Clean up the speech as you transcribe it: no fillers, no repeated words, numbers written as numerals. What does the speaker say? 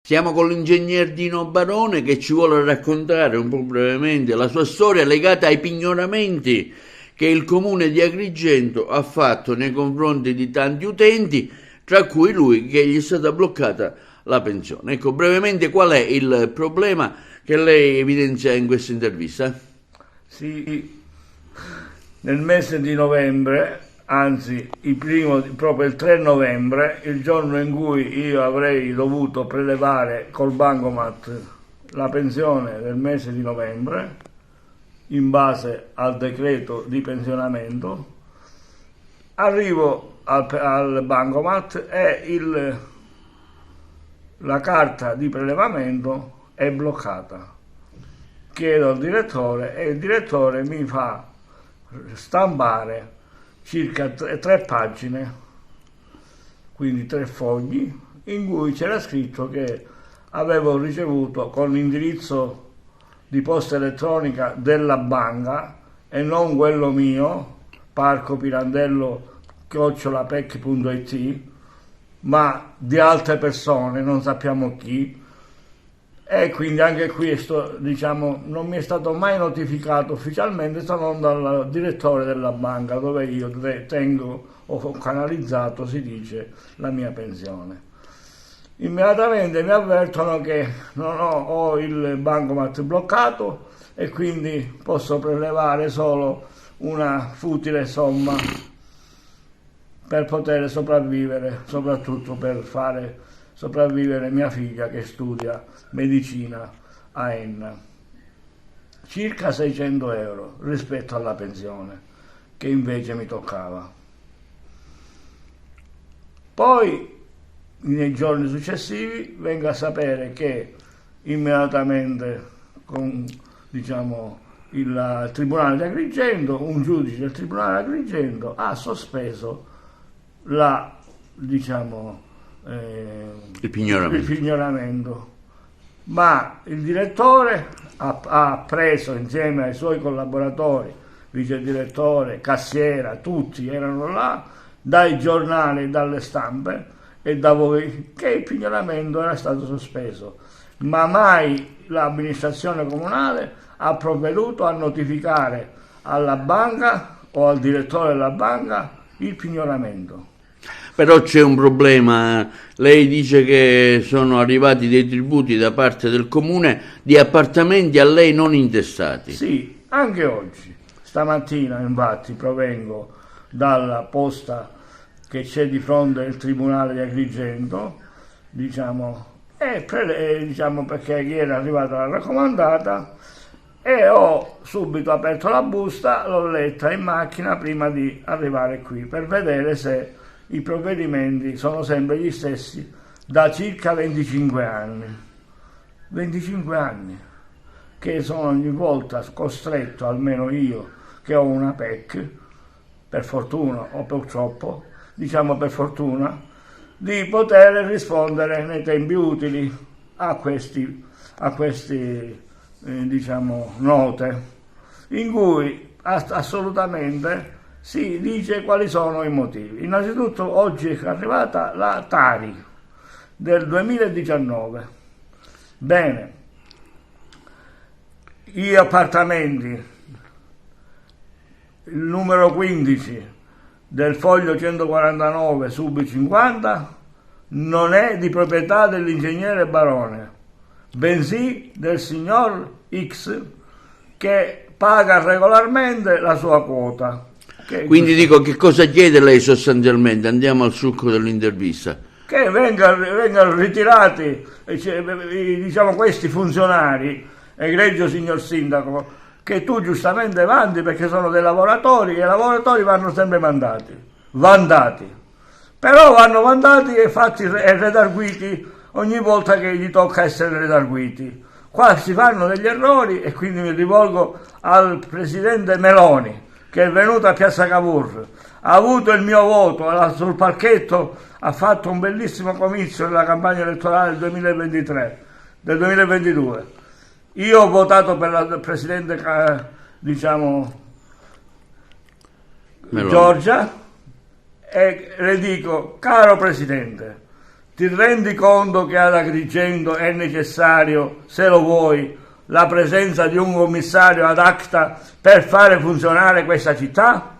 Siamo con l'ingegner Dino Barone che ci vuole raccontare un po' brevemente la sua storia legata ai pignoramenti che il comune di Agrigento ha fatto nei confronti di tanti utenti, tra cui lui, che gli è stata bloccata la pensione. Ecco, brevemente qual è il problema che lei evidenzia in questa intervista? Sì, nel mese di novembre, anzi proprio il 3 novembre, il giorno in cui io avrei dovuto prelevare col bancomat la pensione del mese di novembre, in base al decreto di pensionamento, arrivo al bancomat e la carta di prelevamento è bloccata. Chiedo al direttore e il direttore mi fa stampare circa 3 pagine, quindi 3 fogli, in cui c'era scritto che avevo ricevuto con l'indirizzo di posta elettronica della banca e non quello mio, parcopirandello@pec.it, ma di altre persone, non sappiamo chi. E quindi anche questo, diciamo, non mi è stato mai notificato ufficialmente se non dal direttore della banca dove io tengo o canalizzato, si dice, la mia pensione. Immediatamente mi avvertono che ho il bancomat bloccato e quindi posso prelevare solo una futile somma per poter sopravvivere, soprattutto per fare sopravvivere mia figlia che studia medicina a Enna. Circa 600 euro rispetto alla pensione che invece mi toccava. Poi nei giorni successivi vengo a sapere che immediatamente con, diciamo, il Tribunale di Agrigento, un giudice del Tribunale di Agrigento ha sospeso il pignoramento. Ma il direttore ha preso insieme ai suoi collaboratori, vice direttore, cassiera, tutti erano là, dai giornali, dalle stampe e da voi, che il pignoramento era stato sospeso, ma mai l'amministrazione comunale ha provveduto a notificare alla banca o al direttore della banca il pignoramento. Però c'è un problema, lei dice che sono arrivati dei tributi da parte del comune di appartamenti a lei non intestati. Sì, anche oggi. Stamattina infatti provengo dalla posta che c'è di fronte al Tribunale di Agrigento, perché ieri è arrivata la raccomandata e ho subito aperto la busta, l'ho letta in macchina prima di arrivare qui per vedere se i provvedimenti sono sempre gli stessi da circa 25 anni. 25 anni che sono ogni volta costretto, almeno io che ho una PEC, per fortuna o purtroppo, diciamo per fortuna, di poter rispondere nei tempi utili a queste note, in cui assolutamente si dice quali sono i motivi. Innanzitutto oggi è arrivata la Tari del 2019. Bene, gli appartamenti, il numero 15 del foglio 149 sub 50 non è di proprietà dell'ingegnere Barone, bensì del signor X che paga regolarmente la sua quota. Quindi dico, che cosa chiede lei sostanzialmente? Andiamo al succo dell'intervista. Che vengano ritirati, questi funzionari, egregio signor Sindaco, che tu giustamente vanti perché sono dei lavoratori e i lavoratori vanno sempre vandati. Però vanno vandati e fatti redarguiti ogni volta che gli tocca essere redarguiti. Qua si fanno degli errori e quindi mi rivolgo al presidente Meloni, che è venuto a Piazza Cavour, ha avuto il mio voto sul palchetto, ha fatto un bellissimo comizio nella campagna elettorale del 2022. Io ho votato per la presidente, Giorgia, e le dico, caro presidente, Ti rendi conto che ad Agrigento è necessario, se lo vuoi, la presenza di un commissario ad acta per fare funzionare questa città?